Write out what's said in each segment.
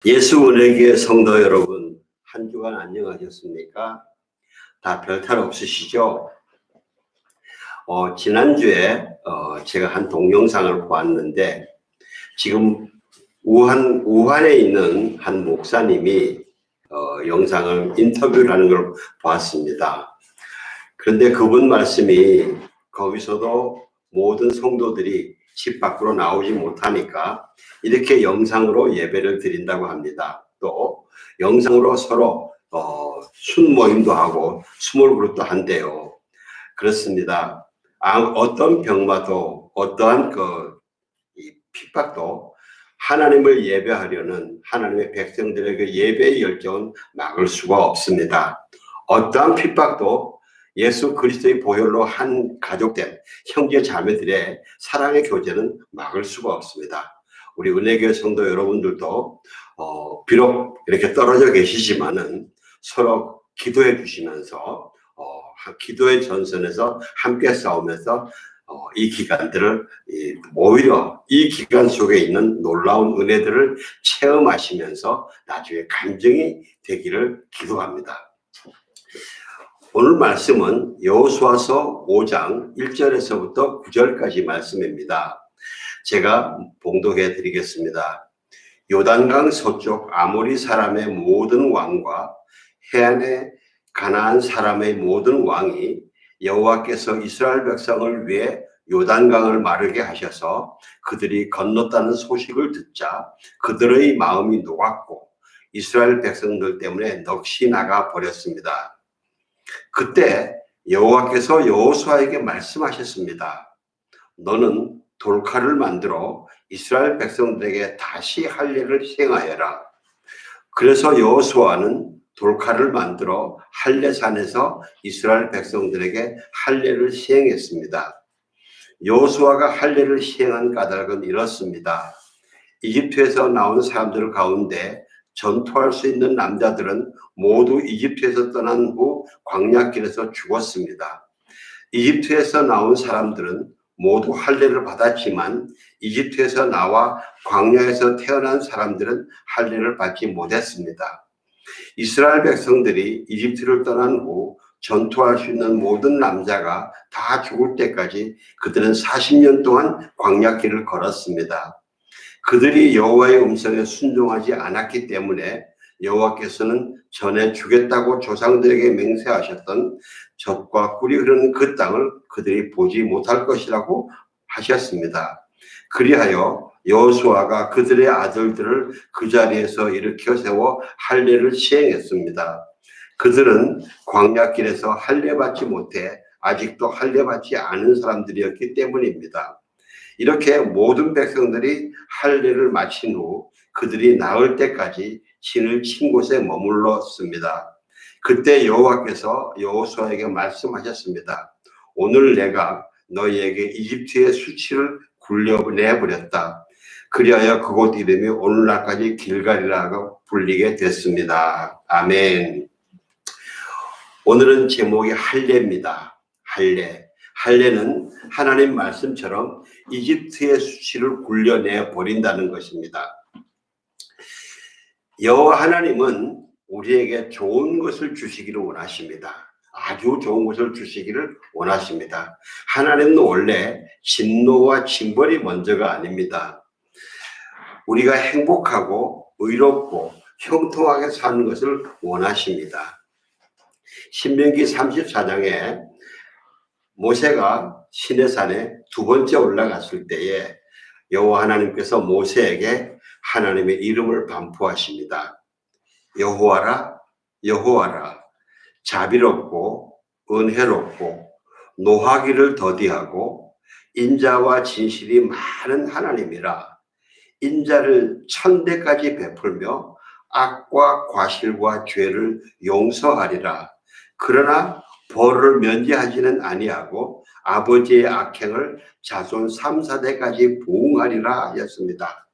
예수 은혜교회 성도 여러분, 한 주간 안녕하셨습니까? 다 별탈 없으시죠? 지난주에 제가 한 동영상을 보았는데, 지금 우한에 있는 한 목사님이 영상을 인터뷰를 하는 걸 보았습니다. 그런데 그분 말씀이 거기서도 모든 성도들이 집 밖으로 나오지 못하니까 이렇게 영상으로 예배를 드린다고 합니다. 또 영상으로 서로 순모임도 하고 스몰 그룹도 한대요. 그렇습니다. 어떤 병마도 어떠한 이 핍박도 하나님을 예배하려는 하나님의 백성들의 그 예배의 열정은 막을 수가 없습니다. 어떠한 핍박도 예수 그리스도의 보혈로 한 가족된 형제 자매들의 사랑의 교제는 막을 수가 없습니다. 우리 은혜교회 성도 여러분들도 비록 이렇게 떨어져 계시지만은 서로 기도해 주시면서 기도의 전선에서 함께 싸우면서 이 기간들을 오히려 이 기간 속에 있는 놀라운 은혜들을 체험하시면서 나중에 간증이 되기를 기도합니다. 오늘 말씀은 여호수아서 5장 1절에서부터 9절까지 말씀입니다. 제가 봉독해 드리겠습니다. 요단강 서쪽 아모리 사람의 모든 왕과 해안의 가나안 사람의 모든 왕이 여호와께서 이스라엘 백성을 위해 요단강을 마르게 하셔서 그들이 건넜다는 소식을 듣자 그들의 마음이 녹았고 이스라엘 백성들 때문에 넋이 나가 버렸습니다. 그때 여호와께서 여호수아에게 말씀하셨습니다. 너는 돌칼을 만들어 이스라엘 백성들에게 다시 할례를 시행하여라. 그래서 여호수아는 돌칼을 만들어 할례산에서 이스라엘 백성들에게 할례를 시행했습니다. 여호수아가 할례를 시행한 까닭은 이렇습니다. 이집트에서 나온 사람들 가운데 전투할 수 있는 남자들은 모두 이집트에서 떠난 후 광야길에서 죽었습니다. 이집트에서 나온 사람들은 모두 할례를 받았지만 이집트에서 나와 광야에서 태어난 사람들은 할례를 받지 못했습니다. 이스라엘 백성들이 이집트를 떠난 후 전투할 수 있는 모든 남자가 다 죽을 때까지 그들은 40년 동안 광야길을 걸었습니다. 그들이 여호와의 음성에 순종하지 않았기 때문에 여호와께서는 전에 주겠다고 조상들에게 맹세하셨던 젖과 꿀이 흐르는 그 땅을 그들이 보지 못할 것이라고 하셨습니다. 그리하여 여호수아가 그들의 아들들을 그 자리에서 일으켜 세워 할례를 시행했습니다. 그들은 광야길에서 할례 받지 못해 아직도 할례 받지 않은 사람들이었기 때문입니다. 이렇게 모든 백성들이 할례를 마친 후 그들이 나을 때까지 진을 친 곳에 머물렀습니다. 그때 여호와께서 여호수아에게 말씀하셨습니다. 오늘 내가 너희에게 이집트의 수치를 굴려내버렸다. 그리하여 그곳 이름이 오늘날까지 길갈이라고 불리게 됐습니다. 아멘. 오늘은 제목이 할례입니다. 할례. 할례는 하나님 말씀처럼 이집트의 수치를 굴려내 버린다는 것입니다. 여호와 하나님은 우리에게 좋은 것을 주시기를 원하십니다. 아주 좋은 것을 주시기를 원하십니다. 하나님은 원래 진노와 징벌이 먼저가 아닙니다. 우리가 행복하고 의롭고 형통하게 사는 것을 원하십니다. 신명기 34장에 모세가 시내산에 두 번째 올라갔을 때에 여호와 하나님께서 모세에게 하나님의 이름을 반포하십니다. 여호와라, 여호와라, 자비롭고 은혜롭고 노하기를 더디하고 인자와 진실이 많은 하나님이라. 인자를 천대까지 베풀며 악과 과실과 죄를 용서하리라. 그러나 벌을 면제하지는 아니하고 아버지의 악행을 자손 3,4대까지 보응하리라 하였습니다.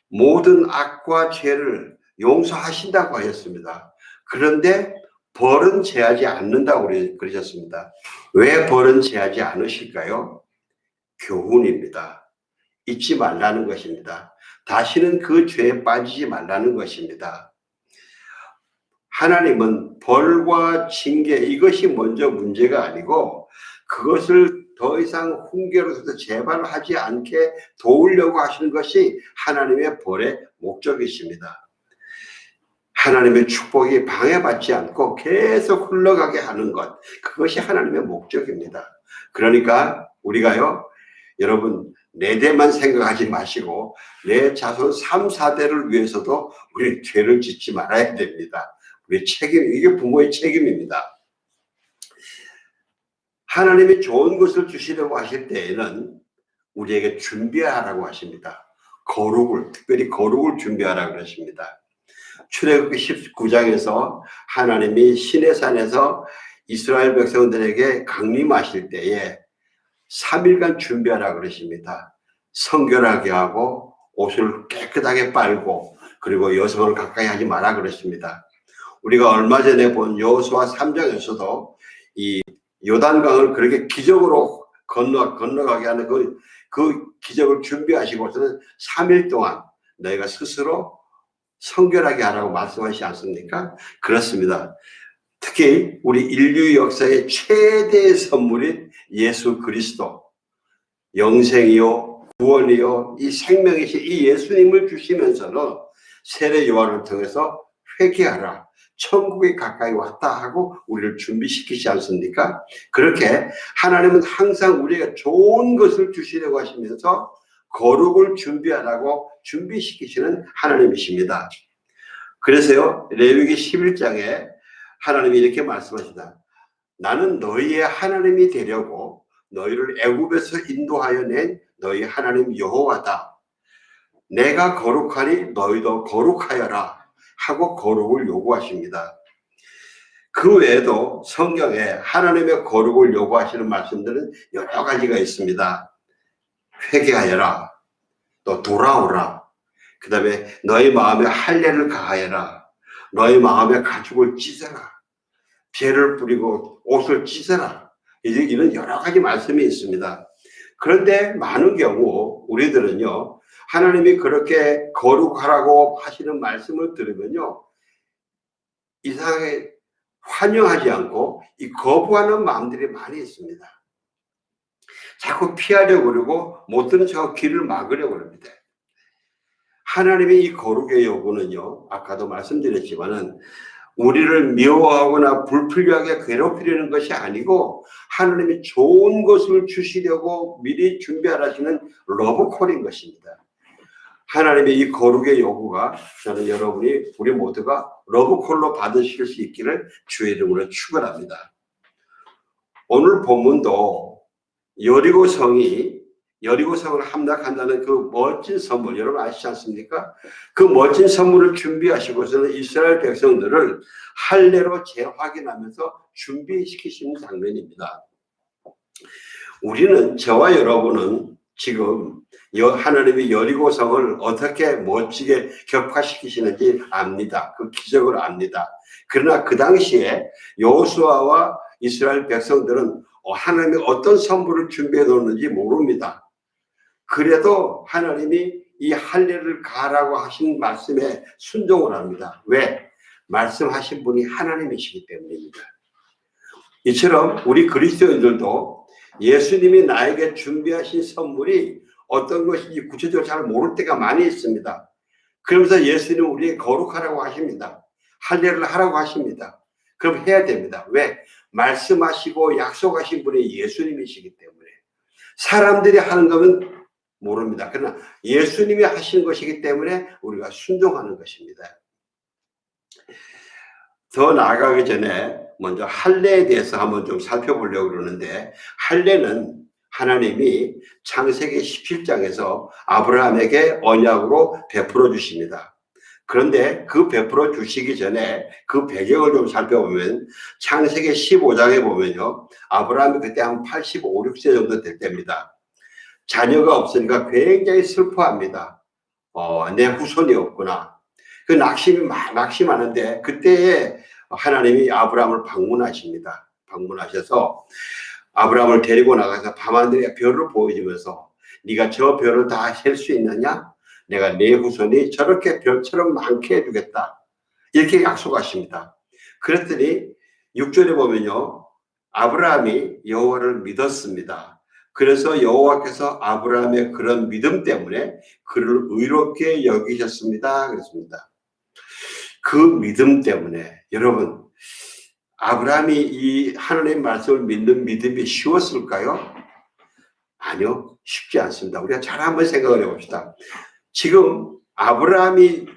모든 악과 죄를 용서하신다고 하였습니다. 그런데 벌은 제하지 않는다고 그러셨습니다. 왜 벌은 제하지 않으실까요? 교훈입니다. 잊지 말라는 것입니다. 다시는 그 죄에 빠지지 말라는 것입니다. 하나님은 벌과 징계 이것이 먼저 문제가 아니고 그것을 더 이상 훈계로서 재발하지 않게 도우려고 하시는 것이 하나님의 벌의 목적이십니다. 하나님의 축복이 방해받지 않고 계속 흘러가게 하는 것, 그것이 하나님의 목적입니다. 그러니까 우리가요, 여러분 내 대만 생각하지 마시고 내 자손 3, 4대를 위해서도 우리 죄를 짓지 말아야 됩니다. 우리 책임, 이게 부모의 책임입니다. 하나님이 좋은 것을 주시려고 하실 때에는 우리에게 준비하라고 하십니다. 거룩을, 특별히 거룩을 준비하라고 그러십니다. 출애굽기 19장에서 하나님이 시내산에서 이스라엘 백성들에게 강림하실 때에 3일간 준비하라고 그러십니다. 성결하게 하고 옷을 깨끗하게 빨고 그리고 여성을 가까이 하지 마라 그랬습니다. 우리가 얼마 전에 본 여호수아 3장에서도 이 요단강을 그렇게 기적으로 건너가게 하는 그 기적을 준비하시고서는 3일 동안 너희가 스스로 성결하게 하라고 말씀하시지 않습니까? 그렇습니다. 특히 우리 인류 역사의 최대의 선물인 예수 그리스도, 영생이요 구원이요 이 생명이신 이 예수님을 주시면서는 세례 요한을 통해서 회개하라, 천국에 가까이 왔다 하고 우리를 준비시키지 않습니까? 그렇게 하나님은 항상 우리가 좋은 것을 주시려고 하시면서 거룩을 준비하라고 준비시키시는 하나님이십니다. 그래서요, 레위기 11장에 하나님이 이렇게 말씀하시다. 나는 너희의 하나님이 되려고 너희를 애굽에서 인도하여 낸 너희 하나님 여호와다. 내가 거룩하니 너희도 거룩하여라 하고 거룩을 요구하십니다. 그 외에도 성경에 하나님의 거룩을 요구하시는 말씀들은 여러 가지가 있습니다. 회개하여라, 또 돌아오라, 그 다음에 너희 마음에 할례를 가하여라, 너희 마음에 가죽을 찢어라, 배를 뿌리고 옷을 찢어라, 이런 여러 가지 말씀이 있습니다. 그런데 많은 경우 우리들은요, 하나님이 그렇게 거룩하라고 하시는 말씀을 들으면요, 이상하게 환영하지 않고 이 거부하는 마음들이 많이 있습니다. 자꾸 피하려고 그러고 못 들은 척하고 길을 막으려고 합니다. 하나님의 이 거룩의 요구는요, 아까도 말씀드렸지만은 우리를 미워하거나 불필요하게 괴롭히려는 것이 아니고 하나님이 좋은 것을 주시려고 미리 준비하시는 러브콜인 것입니다. 하나님의 이 거룩의 요구가 저는 여러분이 우리 모두가 러브콜로 받으실 수 있기를 주의 이름으로 축원합니다. 오늘 본문도 여리고성을 함락한다는 그 멋진 선물, 여러분 아시지 않습니까? 그 멋진 선물을 준비하시고서는 이스라엘 백성들을 할례로 재확인하면서 준비시키시는 장면입니다. 우리는, 저와 여러분은 지금 하나님이 여리고성을 어떻게 멋지게 격파시키시는지 압니다. 그 기적을 압니다. 그러나 그 당시에 여호수아와 이스라엘 백성들은 하나님이 어떤 선물을 준비해 놓는지 모릅니다. 그래도 하나님이 이 할례를 가라고 하신 말씀에 순종을 합니다. 왜? 말씀하신 분이 하나님이시기 때문입니다. 이처럼 우리 그리스도인들도 예수님이 나에게 준비하신 선물이 어떤 것인지 구체적으로 잘 모를 때가 많이 있습니다. 그러면서 예수님은 우리에게 거룩하라고 하십니다. 할례를 하라고 하십니다. 그럼 해야 됩니다. 왜? 말씀하시고 약속하신 분이 예수님이시기 때문에. 사람들이 하는 거면 모릅니다. 그러나 예수님이 하시는 것이기 때문에 우리가 순종하는 것입니다. 더 나아가기 전에 먼저 할례에 대해서 한번 좀 살펴보려고 그러는데, 할례는 하나님이 창세기 17장에서 아브라함에게 언약으로 베풀어 주십니다. 그런데 그 베풀어 주시기 전에 그 배경을 좀 살펴보면 창세기 15장에 보면요, 아브라함이 그때 한 85, 6세 정도 될 때입니다. 자녀가 없으니까 굉장히 슬퍼합니다. 내 후손이 없구나. 그 낙심하는데 그때에 하나님이 아브라함을 방문하십니다. 방문하셔서 아브라함을 데리고 나가서 밤하늘에 별을 보여주면서 네가 저 별을 다 셀 수 있느냐? 내가 내 후손이 저렇게 별처럼 많게 해주겠다. 이렇게 약속하십니다. 그랬더니 6절에 보면요. 아브라함이 여호와를 믿었습니다. 그래서 여호와께서 아브라함의 그런 믿음 때문에 그를 의롭게 여기셨습니다. 그랬습니다. 그 믿음 때문에 여러분 아브라함이 이 하나님의 말씀을 믿는 믿음이 쉬웠을까요? 아니요. 쉽지 않습니다. 우리가 잘 한번 생각을 해봅시다. 지금 아브라함이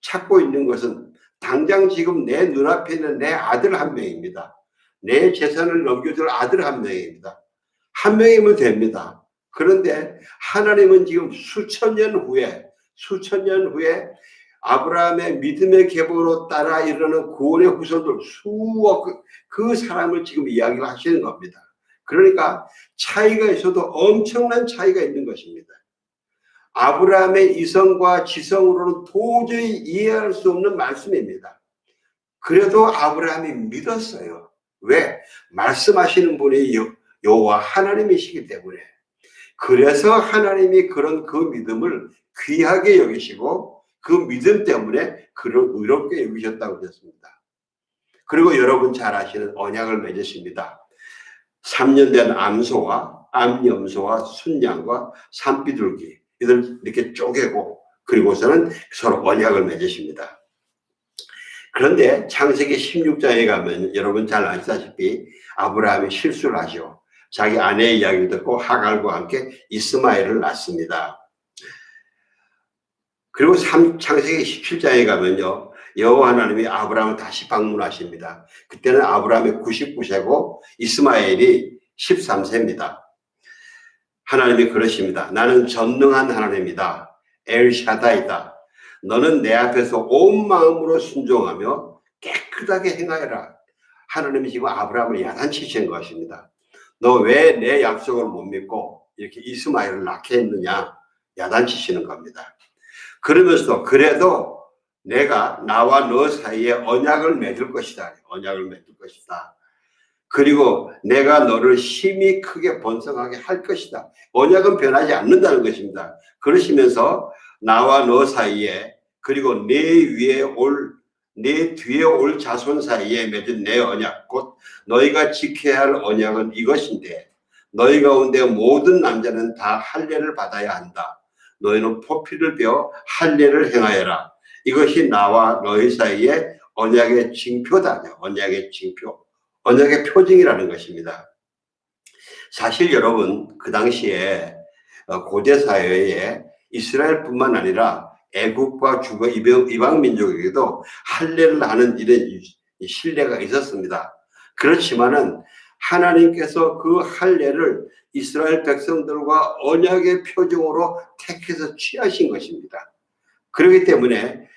찾고 있는 것은 당장 지금 내 눈앞에 있는 내 아들 한 명입니다. 내 재산을 넘겨줄 아들 한 명입니다. 한 명이면 됩니다. 그런데 하나님은 지금 수천 년 후에 아브라함의 믿음의 계보로 따라 이르는 구원의 후손들 수억 그 사람을 지금 이야기를 하시는 겁니다. 그러니까 차이가 있어도 엄청난 차이가 있는 것입니다. 아브라함의 이성과 지성으로는 도저히 이해할 수 없는 말씀입니다. 그래도 아브라함이 믿었어요. 왜? 말씀하시는 분이 여호와 하나님이시기 때문에. 그래서 하나님이 그런 그 믿음을 귀하게 여기시고 그 믿음 때문에 그를 의롭게 여기셨다고 했습니다. 그리고 여러분 잘 아시는 언약을 맺으십니다. 3년 된 암소와 암염소와 순양과 산비둘기 이들 이렇게 쪼개고 그리고서는 서로 언약을 맺으십니다. 그런데 창세기 16장에 가면 여러분 잘 아시다시피 아브라함이 실수를 하죠. 자기 아내의 이야기를 듣고 하갈과 함께 이스마엘을 낳습니다. 그리고 창세기 17장에 가면요. 여호와 하나님이 아브라함을 다시 방문하십니다. 그때는 아브라함이 99세고 이스마엘이 13세입니다. 하나님이 그러십니다. 나는 전능한 하나님이다. 엘샤다이다. 너는 내 앞에서 온 마음으로 순종하며 깨끗하게 행하여라. 하나님이 지금 아브라함을 야단치신 것입니다. 너 왜 내 약속을 못 믿고 이렇게 이스마엘을 낳게 했느냐. 야단치시는 겁니다. 그러면서도 그래도 내가 나와 너 사이에 언약을 맺을 것이다. 언약을 맺을 것이다. 그리고 내가 너를 힘이 크게 번성하게 할 것이다. 언약은 변하지 않는다는 것입니다. 그러시면서 나와 너 사이에 그리고 내 뒤에 올 자손 사이에 맺은 내 언약 곧 너희가 지켜야 할 언약은 이것인데 너희 가운데 모든 남자는 다 할례를 받아야 한다. 너희는 포피를 베어 할례를 행하여라. 이것이 나와 너희 사이에 언약의 징표다. 언약의 징표. 언약의 표징이라는 것입니다. 사실 여러분 그 당시에 고대 사회에 이스라엘뿐만 아니라 애국과 주거 이방 민족에게도 할례를 하는 이런 신뢰가 있었습니다. 그렇지만은 하나님께서 그 할례를 이스라엘 백성들과 언약의 표징으로 택해서 취하신 것입니다. 그렇기 때문에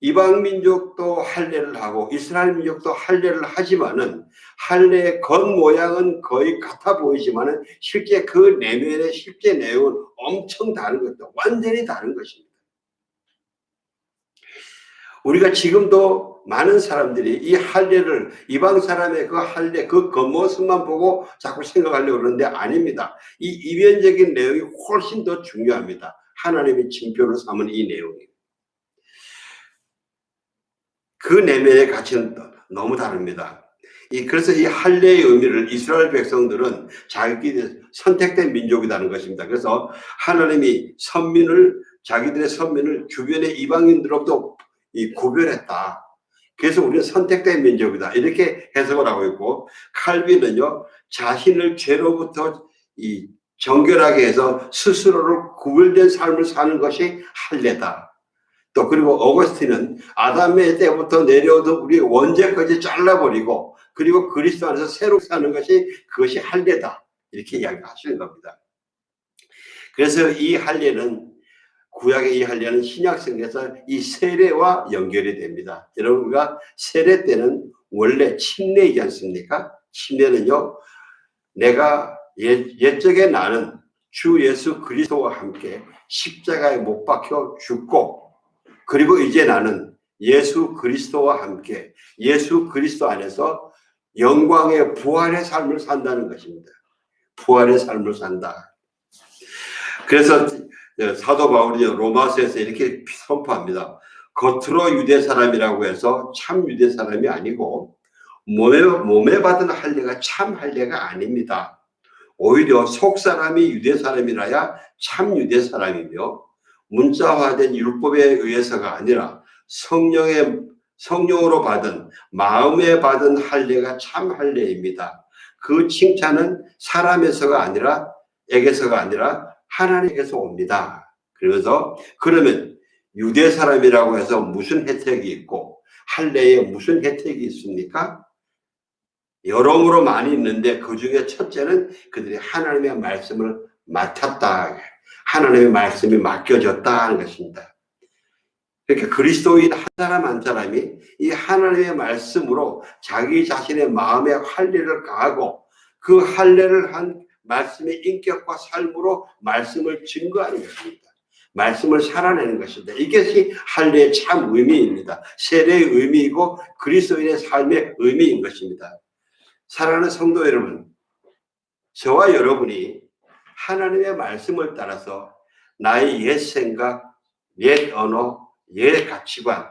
이방 민족도 할례를 하고 이스라엘 민족도 할례를 하지만은 할례의 겉모양은 거의 같아 보이지만은 실제 그 내면의 실제 내용은 엄청 다른 것도 완전히 다른 것입니다. 우리가 지금도 많은 사람들이 이 할례를 이방 사람의 그 할례 그 겉모습만 보고 자꾸 생각하려고 그러는데 아닙니다. 이 이면적인 내용이 훨씬 더 중요합니다. 하나님의 징표로 삼은 이 내용이. 그 내면의 가치는 너무 다릅니다. 그래서 이 할례의 의미를 이스라엘 백성들은 자기들의 선택된 민족이라는 것입니다. 그래서 하나님이 자기들의 선민을 주변의 이방인들로부터 구별했다. 그래서 우리는 선택된 민족이다. 이렇게 해석을 하고 있고 칼빈은요 자신을 죄로부터 정결하게 해서 스스로를 구별된 삶을 사는 것이 할례다. 또 그리고 어거스틴은 아담의 때부터 내려오던 우리 원죄까지 잘라버리고 그리고 그리스도 안에서 새로 사는 것이 그것이 할례다. 이렇게 이야기하시는 겁니다. 그래서 이 할례는 구약의 이 할례는 신약성경에서 이 세례와 연결이 됩니다. 여러분 우리가 세례 때는 원래 침례이지 않습니까? 침례는요 내가 옛적에 나는 주 예수 그리스도와 함께 십자가에 못 박혀 죽고 그리고 이제 나는 예수 그리스도와 함께 예수 그리스도 안에서 영광의 부활의 삶을 산다는 것입니다. 부활의 삶을 산다. 그래서 사도 바울이 로마서에서 이렇게 선포합니다. 겉으로 유대 사람이라고 해서 참 유대 사람이 아니고 몸에 받은 할례가 참 할례가 아닙니다. 오히려 속 사람이 유대 사람이라야 참 유대 사람이며 문자화된 율법에 의해서가 아니라 성령으로 받은 마음에 받은 할례가 참 할례입니다. 그 칭찬은 사람에서가 아니라 에게서가 아니라 하나님께서 옵니다. 그러면서 그러면 유대 사람이라고 해서 무슨 혜택이 있고 할례에 무슨 혜택이 있습니까? 여러모로 많이 있는데 그 중에 첫째는 그들이 하나님의 말씀을 맡았다. 하나님의 말씀이 맡겨졌다 하는 것입니다. 그러니까 그리스도인 한 사람 한 사람이 이 하나님의 말씀으로 자기 자신의 마음의 할례를 가하고 그 할례를 한 말씀의 인격과 삶으로 말씀을 증거하는 것입니다. 말씀을 살아내는 것입니다. 이것이 할례의 참 의미입니다. 세례의 의미이고 그리스도인의 삶의 의미인 것입니다. 사랑하는 성도 여러분, 저와 여러분이 하나님의 말씀을 따라서 나의 옛 생각, 옛 언어, 옛 가치관,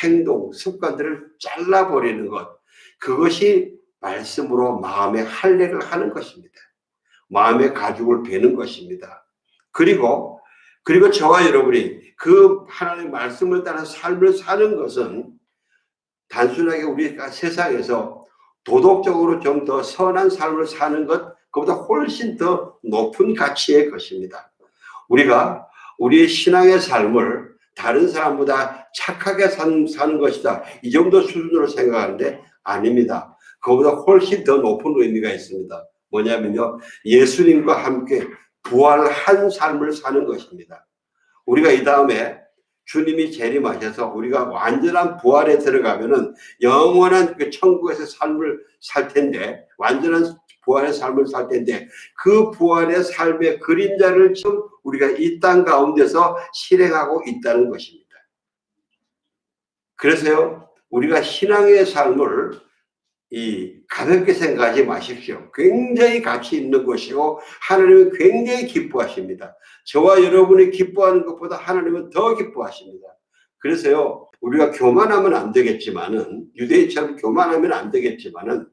행동, 습관들을 잘라버리는 것, 그것이 말씀으로 마음의 할례를 하는 것입니다. 마음의 가죽을 베는 것입니다. 그리고 저와 여러분이 그 하나님의 말씀을 따라 삶을 사는 것은 단순하게 우리가 세상에서 도덕적으로 좀 더 선한 삶을 사는 것, 그보다 훨씬 더 높은 가치의 것입니다. 우리가 우리의 신앙의 삶을 다른 사람보다 착하게 사는 것이다, 이 정도 수준으로 생각하는데 아닙니다. 그보다 훨씬 더 높은 의미가 있습니다. 뭐냐면요, 예수님과 함께 부활한 삶을 사는 것입니다. 우리가 이 다음에 주님이 재림하셔서 우리가 완전한 부활에 들어가면은 영원한 그 천국에서 삶을 살 텐데, 완전한 부활의 삶을 살 텐데, 그 부활의 삶의 그림자를 지금 우리가 이 땅 가운데서 실행하고 있다는 것입니다. 그래서요, 우리가 신앙의 삶을 가볍게 생각하지 마십시오. 굉장히 가치 있는 것이고 하나님은 굉장히 기뻐하십니다. 저와 여러분이 기뻐하는 것보다 하나님은 더 기뻐하십니다. 그래서요, 우리가 교만하면 안 되겠지만은, 유대인처럼 교만하면 안 되겠지만은,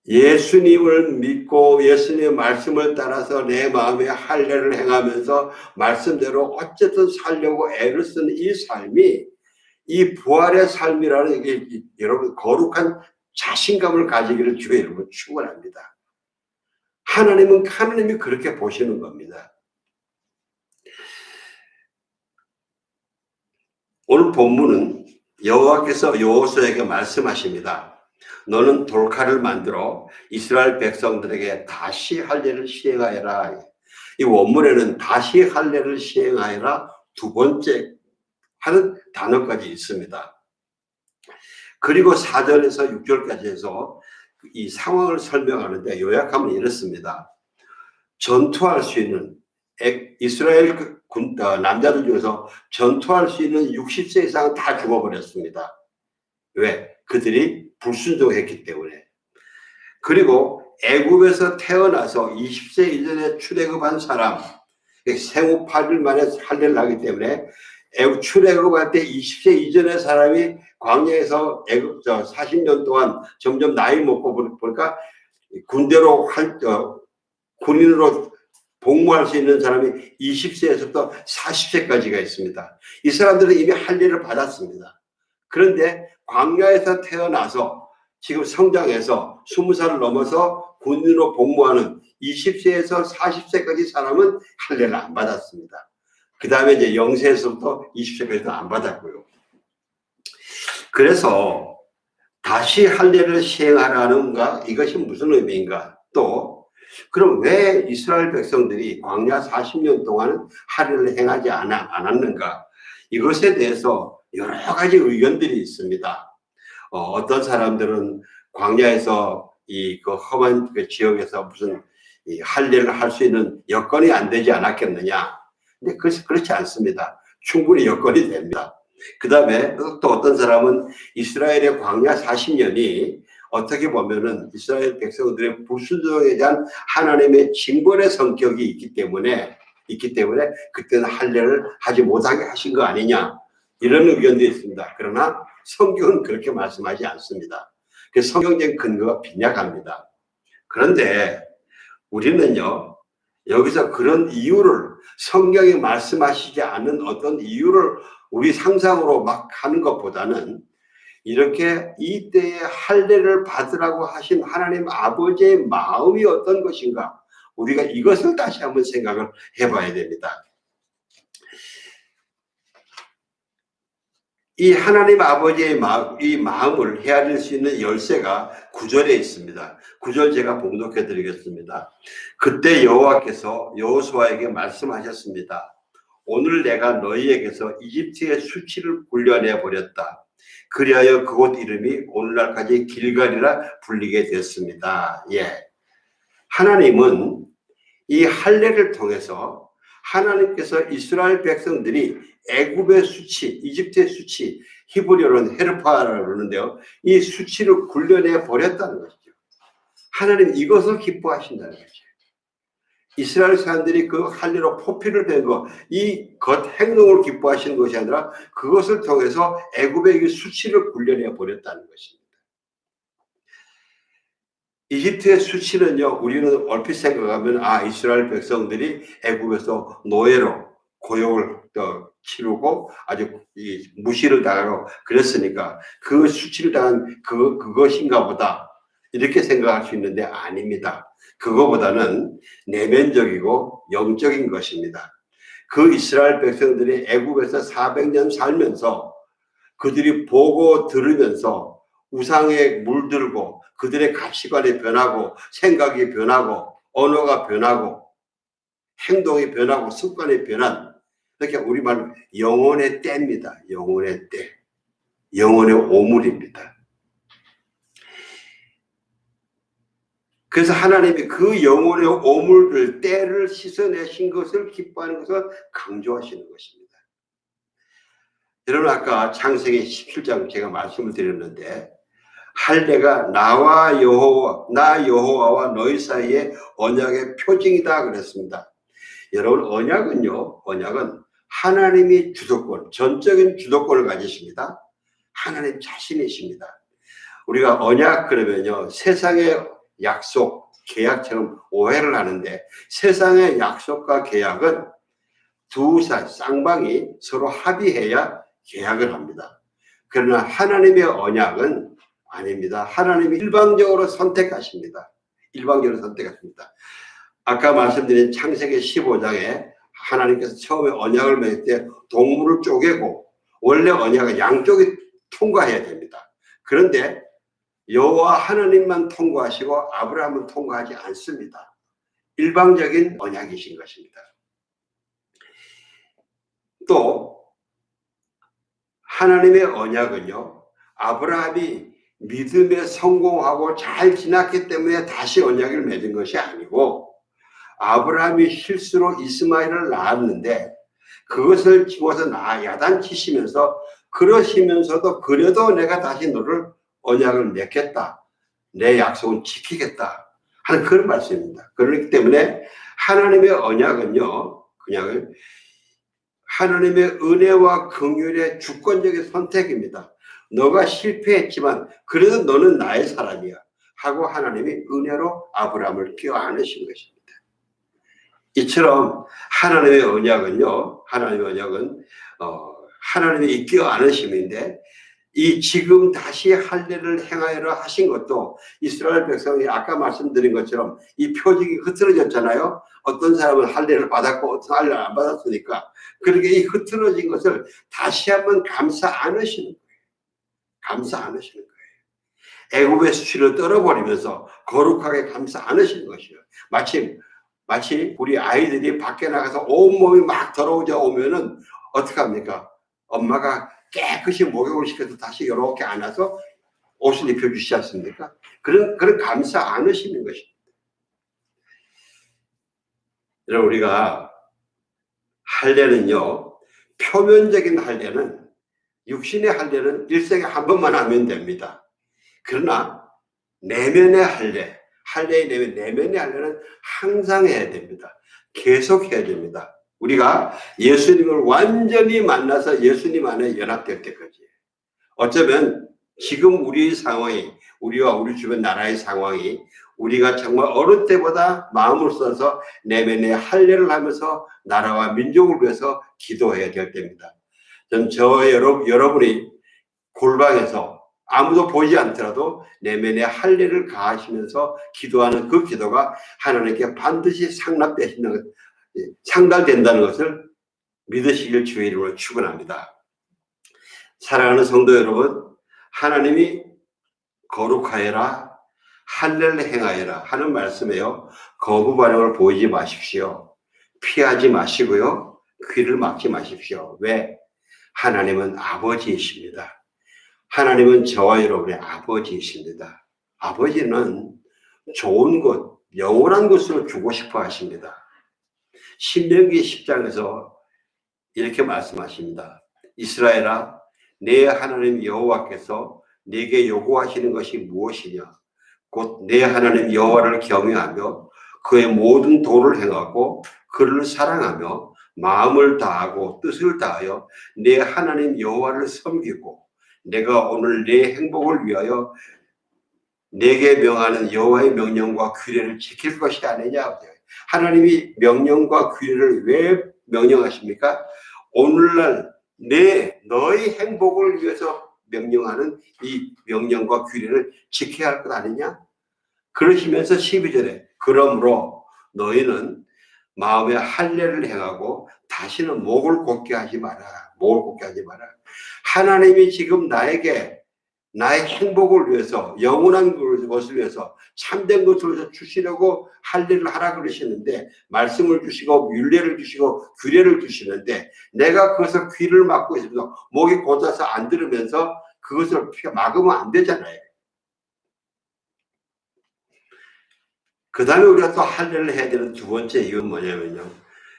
예수님을 믿고 예수님의 말씀을 따라서 내 마음의 할례를 행하면서 말씀대로 어쨌든 살려고 애를 쓰는 이 삶이, 이 부활의 삶이라는 게 여러분 거룩한 자신감을 가지기를 주의 여러분 축원합니다. 하나님이 그렇게 보시는 겁니다. 오늘 본문은 여호와께서 여호수아에게 말씀하십니다. 너는 돌칼을 만들어 이스라엘 백성들에게 다시 할례를 시행하여라. 이 원문에는 다시 할례를 시행하여라 두 번째 하는 단어까지 있습니다. 그리고 4절에서 6절까지 해서 이 상황을 설명하는데 요약하면 이렇습니다. 전투할 수 있는 이스라엘 남자들 중에서 전투할 수 있는 60세 이상은 다 죽어버렸습니다. 왜? 그들이 불순종했기 때문에. 그리고 애굽에서 태어나서 20세 이전에 출애굽한 사람, 생후 8일 만에 할례를 하기 때문에 애굽 출애굽할 때 20세 이전의 사람이 광야에서 애굽 40년 동안 점점 나이 먹고 보니까 군대로 군인으로 복무할 수 있는 사람이 20세에서부터 40세까지가 있습니다. 이 사람들은 이미 할례를 받았습니다. 그런데 광야에서 태어나서 지금 성장해서 20살을 넘어서 군인으로 복무하는 20세에서 40세까지 사람은 할례를 안 받았습니다. 그 다음에 이제 0세에서부터 20세까지도 안 받았고요. 그래서 다시 할례를 시행하라는가, 이것이 무슨 의미인가? 또 그럼 왜 이스라엘 백성들이 광야 40년 동안 할례를 행하지 않았는가? 이것에 대해서 여러 가지 의견들이 있습니다. 어떤 사람들은 광야에서 그 험한 그 지역에서 무슨 할례를 할 수 있는 여건이 안 되지 않았겠느냐? 근데 그렇지 않습니다. 충분히 여건이 됩니다. 그 다음에 또 어떤 사람은 이스라엘의 광야 40년이 어떻게 보면은 이스라엘 백성들의 불순종에 대한 하나님의 징벌의 성격이 있기 때문에 있기 때문에 그때는 할례를 하지 못하게 하신 거 아니냐, 이런 의견도 있습니다. 그러나 성경은 그렇게 말씀하지 않습니다. 그 성경적인 근거가 빈약합니다. 그런데 우리는요, 여기서 그런 이유를, 성경이 말씀하시지 않은 어떤 이유를 우리 상상으로 막 하는 것보다는 이렇게 이때에 할례를 받으라고 하신 하나님 아버지의 마음이 어떤 것인가, 우리가 이것을 다시 한번 생각을 해봐야 됩니다. 이 하나님 아버지의 이 마음을 헤아릴 수 있는 열쇠가 9절에 있습니다. 9절 제가 봉독해 드리겠습니다. 그때 여호와께서 여호수아에게 말씀하셨습니다. 오늘 내가 너희에게서 이집트의 수치를 굴려내 버렸다. 그리하여 그곳 이름이 오늘날까지 길갈이라 불리게 됐습니다. 예, 하나님은 이 할례를 통해서 하나님께서 이스라엘 백성들이 애굽의 수치, 이집트의 수치, 히브리어로는 헤르파라고 그러는데요, 이 수치를 굴려내 버렸다는 것이죠. 하나님 이것을 기뻐하신다는 거죠. 이스라엘 사람들이 그 할례로 포피를 낸 것, 이 겉 행동을 기뻐하시는 것이 아니라 그것을 통해서 애굽의 수치를 굴려내 버렸다는 것입니다. 이집트의 수치는요, 우리는 얼핏 생각하면 이스라엘 백성들이 애굽에서 노예로 고용을 치르고 아주 무시를 당하고 그랬으니까 그 수치를 당한 그것인가 보다, 이렇게 생각할 수 있는데 아닙니다. 그거보다는 내면적이고 영적인 것입니다. 그 이스라엘 백성들이 애굽에서 400년 살면서 그들이 보고 들으면서 우상에 물들고 그들의 가치관이 변하고 생각이 변하고 언어가 변하고 행동이 변하고 습관이 변한, 이렇게 우리말로 영혼의 때입니다. 영혼의 때, 영혼의 오물입니다. 그래서 하나님이 그 영혼의 오물들, 때를 씻어내신 것을 기뻐하는 것을 강조하시는 것입니다. 여러분, 아까 창세기 17장 제가 말씀을 드렸는데, 할례가 나와 나 여호와와 너희 사이의 언약의 표징이다 그랬습니다. 여러분, 언약은 하나님이 주도권, 전적인 주도권을 가지십니다. 하나님 자신이십니다. 우리가 언약 그러면요, 세상의 약속, 계약처럼 오해를 하는데, 세상의 약속과 계약은 쌍방이 서로 합의해야 계약을 합니다. 그러나 하나님의 언약은 아닙니다. 하나님이 일방적으로 선택하십니다. 일방적으로 선택하십니다. 아까 말씀드린 창세기 15장에 하나님께서 처음에 언약을 맺을 때 동물을 쪼개고, 원래 언약은 양쪽이 통과해야 됩니다. 그런데 여호와 하나님만 통과하시고 아브라함은 통과하지 않습니다. 일방적인 언약이신 것입니다. 또 하나님의 언약은요, 아브라함이 믿음에 성공하고 잘 지났기 때문에 다시 언약을 맺은 것이 아니고, 아브라함이 실수로 이스마엘을 낳았는데 그것을 집어서 야단치시면서 그러시면서도 그래도 내가 다시 너를 언약을 맺겠다, 내 약속은 지키겠다 하는 그런 말씀입니다. 그렇기 때문에 하나님의 언약은요, 그냥 하나님의 은혜와 긍휼의 주권적인 선택입니다. 너가 실패했지만 그래도 너는 나의 사람이야 하고 하나님이 은혜로 아브라함을 껴안으신 것입니다. 이처럼 하나님의 언약은 하나님의 껴안으심인데, 이 지금 다시 할례를 행하여라 하신 것도 이스라엘 백성이 아까 말씀드린 것처럼 이 표징이 흐트러졌잖아요. 어떤 사람은 할례를 받았고 어떤 할례를 안 받았으니까, 그렇게 이 흐트러진 것을 다시 한번 감싸 안으시는 거예요. 감싸 안으시는 거예요. 애굽의 수치를 떨어버리면서 거룩하게 감싸 안으시는 것이에요. 마치 우리 아이들이 밖에 나가서 온몸이 막 더러워져 오면은 어떻게 합니까? 엄마가 깨끗이 목욕을 시켜서 다시 이렇게 안아서 옷을 입혀주시지 않습니까? 그런 감싸 안으시는 것입니다. 여러분, 우리가 할례는요, 표면적인 할례는, 육신의 할례는 일생에 한 번만 하면 됩니다. 그러나 내면의 할례, 내면의 할례는 항상 해야 됩니다. 계속 해야 됩니다. 우리가 예수님을 완전히 만나서 예수님 안에 연합될 때까지. 어쩌면 지금 우리 상황이, 우리와 우리 주변 나라의 상황이 우리가 정말 어느 때보다 마음을 써서 내면에 할례를 하면서 나라와 민족을 위해서 기도해야 될 때입니다. 여러분이 골방에서 아무도 보지 않더라도 내면에 할례를 가하시면서 기도하는 그 기도가 하나님께 반드시 상달된다는 것을 믿으시길 주의 이름으로 축원합니다. 사랑하는 성도 여러분, 하나님이 거룩하여라, 할례를 행하여라 하는 말씀에요, 거부 반응을 보이지 마십시오. 피하지 마시고요, 귀를 막지 마십시오. 왜? 하나님은 아버지이십니다. 하나님은 저와 여러분의 아버지이십니다. 아버지는 좋은 것, 영원한 것으로 주고 싶어 하십니다. 신명기 10장에서 이렇게 말씀하십니다. 이스라엘아, 내 하나님 여호와께서 네게 요구하시는 것이 무엇이냐? 곧 내 하나님 여호와를 경외하며 그의 모든 도를 행하고 그를 사랑하며 마음을 다하고 뜻을 다하여 내 하나님 여호와를 섬기고 내가 오늘 내 행복을 위하여 내게 명하는 여호와의 명령과 규례를 지킬 것이 아니냐. 하나님이 명령과 규례를 왜 명령하십니까? 오늘날 너의 행복을 위해서 명령하는 이 명령과 규례를 지켜야 할 것 아니냐? 그러시면서 12절에 그러므로 너희는 마음에 할례를 행하고 다시는 목을 곧게 하지 마라. 목을 곧게 하지 마라. 하나님이 지금 나에게 나의 행복을 위해서, 영원한 것을 위해서, 참된 것을 위해서 주시려고 할례를 하라 그러시는데, 말씀을 주시고 율례를 주시고 규례를 주시는데 내가 그것을 귀를 막고 있으면서 목이 곧아서 안 들으면서 그것을 막으면 안 되잖아요. 그 다음에 우리가 또 할례를 해야 되는 두 번째 이유는 뭐냐면요,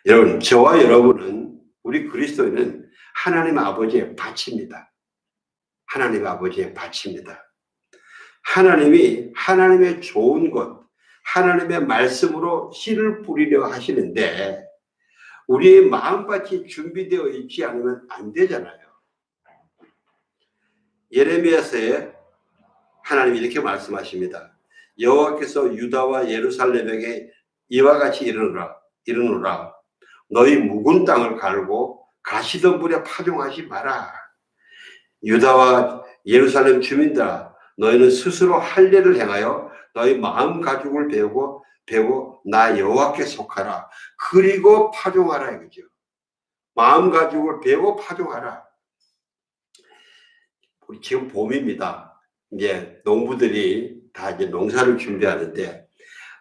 여러분, 저와 여러분은, 우리 그리스도인은 하나님 아버지의 밭입니다. 하나님 아버지의 밭입니다. 하나님이 하나님의 좋은 것, 하나님의 말씀으로 씨를 뿌리려 하시는데 우리의 마음밭이 준비되어 있지 않으면 안 되잖아요. 예레미야서에 하나님이 이렇게 말씀하십니다. 여호와께서 유다와 예루살렘에게 이와 같이 이르노라. 너희 묵은 땅을 갈고 가시덤불에 파종하지 마라. 유다와 예루살렘 주민들아, 너희는 스스로 할례를 행하여 너희 마음 가죽을 배우고 나 여호와께 속하라. 그리고 파종하라 이거죠. 마음 가죽을 배우고 파종하라. 우리 지금 봄입니다. 이제 농부들이 다 이제 농사를 준비하는데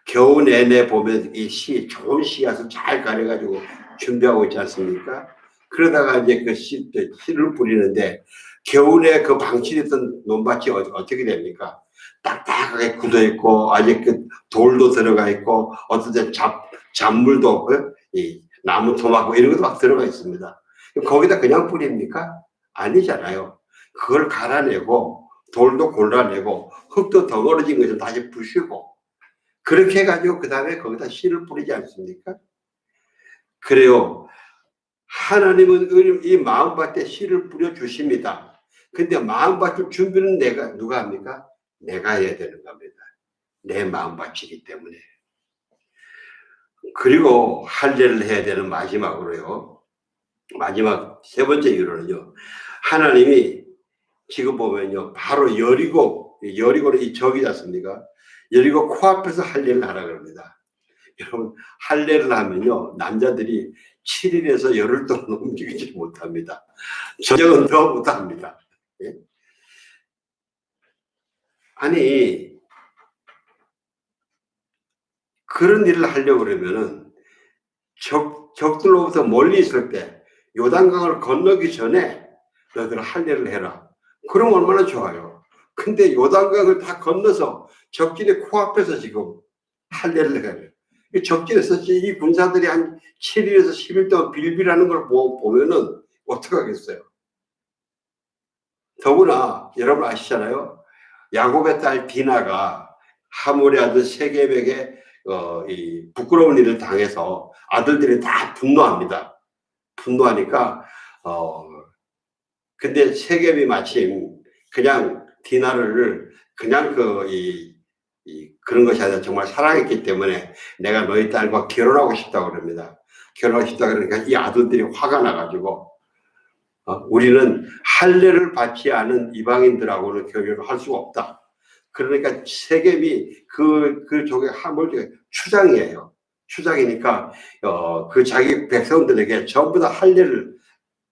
겨우 내내 보면 이 좋은 씨앗을 잘 가려가지고 준비하고 있지 않습니까? 그러다가 이제 그 씨를 뿌리는데 겨울에 그 방치됐던 논밭이 어떻게 됩니까? 딱딱하게 굳어 있고 아직 그 돌도 들어가 있고 어떤 데 잡물도 이 나무 토막 이런 것도 막 들어가 있습니다. 거기다 그냥 뿌립니까? 아니잖아요. 그걸 갈아내고 돌도 골라내고 흙도 덩어러진 것을 다시 부시고 그렇게 해가지고 그 다음에 거기다 씨를 뿌리지 않습니까? 그래요. 하나님은 이 마음밭에 씨를 뿌려 주십니다. 근데 마음밭을 준비는 누가 합니까? 내가 해야 되는 겁니다. 내 마음밭이기 때문에. 그리고 할례를 해야 되는 마지막으로요. 마지막 세 번째 이유로는요. 하나님이 지금 보면요. 바로 여리고는 이 적이지 않습니까? 여리고 코앞에서 할례를 하라 그럽니다. 여러분, 할례를 하면요. 남자들이 7일에서 열흘 동안 움직이지 못합니다. 저녁은 더 못합니다. 예? 아니, 그런 일을 하려고 그러면은 적들로부터 멀리 있을 때 요단강을 건너기 전에 너희들 할례를 해라. 그럼 얼마나 좋아요. 근데 요단강을 다 건너서 적진의 코앞에서 지금 할례를 해요. 적진에서 이 군사들이 한 7일에서 10일 동안 빌빌하는 걸 보면은 어떡하겠어요. 더구나 여러분 아시잖아요. 야곱의 딸 디나가 하몰의 아들 세겜에게 이 부끄러운 일을 당해서 아들들이 다 분노합니다. 분노하니까 근데 세겜이 마침 그냥 디나를 그냥 그런 것이 아니라 정말 사랑했기 때문에 내가 너희 딸과 결혼하고 싶다고 그럽니다. 결혼하고 싶다 그러니까 이 아들들이 화가 나가지고 우리는 할례를 받지 않은 이방인들하고는 결혼을 할 수가 없다. 그러니까 세겜이 그 족의 하물며 추장이에요. 추장이니까 그 자기 백성들에게 전부 다 할례를,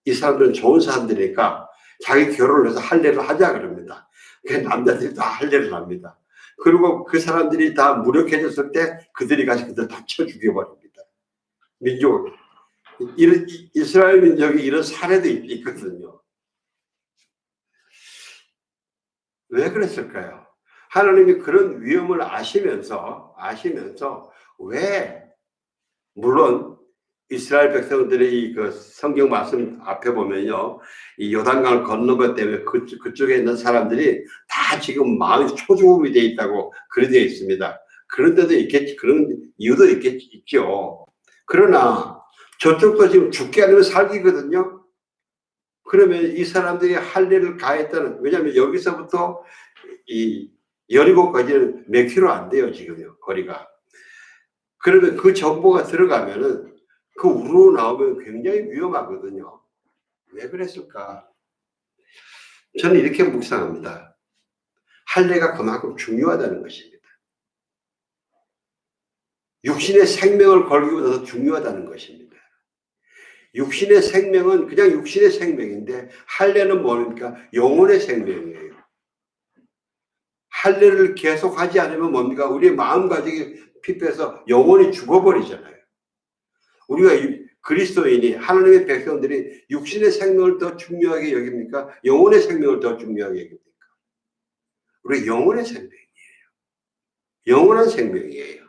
이 사람들은 좋은 사람들이니까 자기 결혼을 해서 할례를 하자 그럽니다. 그 남자들이 다 할례를 합니다. 그리고 그 사람들이 다 무력해졌을 때 그들이 가서 그들 다 쳐 죽여버립니다. 민족, 이스라엘 민족이 이런 사례도 있거든요. 왜 그랬을까요? 하나님이 그런 위험을 아시면서 왜, 물론 이스라엘 백성들의 그 성경 말씀 앞에 보면요, 이 요단강을 건넌 것 때문에 그쪽에 있는 사람들이 다 지금 마음이 초조음이 돼 있다고 그래 되어 있습니다. 그런 데도 있겠지, 그런 이유도 있죠. 그러나 저쪽도 지금 죽게 아니면 살기거든요. 그러면 이 사람들이 할례를 가했다는, 왜냐하면 여기서부터 이 여리고까지는 몇 킬로 안 돼요, 지금요, 거리가. 그러면 그 정보가 들어가면은 그 우르르 나오면 굉장히 위험하거든요. 왜 그랬을까? 저는 이렇게 묵상합니다. 할례가 그만큼 중요하다는 것입니다. 육신의 생명을 걸기보다 더 중요하다는 것입니다. 육신의 생명은 그냥 육신의 생명인데 할례는 뭡니까? 영혼의 생명이에요. 할례를 계속 하지 않으면 뭡니까? 우리의 마음가짐이 피폐해서 영혼이 죽어버리잖아요. 우리가 그리스도인이, 하나님의 백성들이 육신의 생명을 더 중요하게 여깁니까? 영혼의 생명을 더 중요하게 여깁니까? 우리 영혼의 생명이에요. 영원한 생명이에요.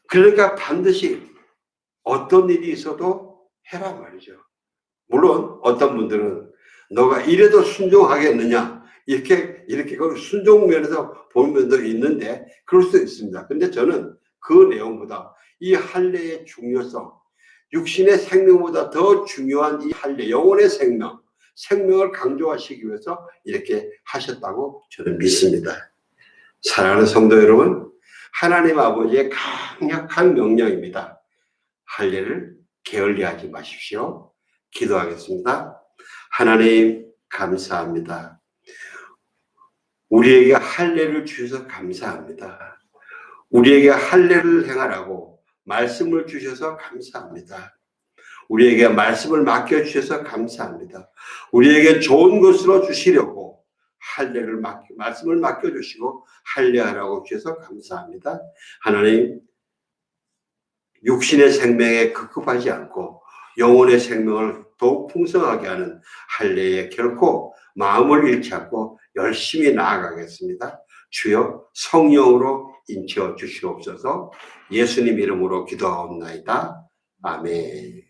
그러니까 반드시 어떤 일이 있어도 해라 말이죠. 물론 어떤 분들은 너가 이래도 순종하겠느냐, 이렇게 순종 면에서 보는 면도 있는데 그럴 수도 있습니다. 근데 저는 그 내용보다 이 할례의 중요성, 육신의 생명보다 더 중요한 이 할례, 영혼의 생명을 강조하시기 위해서 이렇게 하셨다고 저는 믿습니다. 사랑하는 성도 여러분, 하나님 아버지의 강력한 명령입니다. 할례를 게을리하지 마십시오. 기도하겠습니다. 하나님 감사합니다. 우리에게 할례를 주셔서 감사합니다. 우리에게 할례를 행하라고 말씀을 주셔서 감사합니다. 우리에게 말씀을 맡겨주셔서 감사합니다. 우리에게 좋은 것으로 주시려고 말씀을 맡겨주시고 할례하라고 주셔서 감사합니다. 하나님, 육신의 생명에 급급하지 않고 영혼의 생명을 더욱 풍성하게 하는 할례에 결코 마음을 잃지 않고 열심히 나아가겠습니다. 주여 성령으로 인쳐 주시옵소서. 예수님 이름으로 기도하옵나이다. 아멘.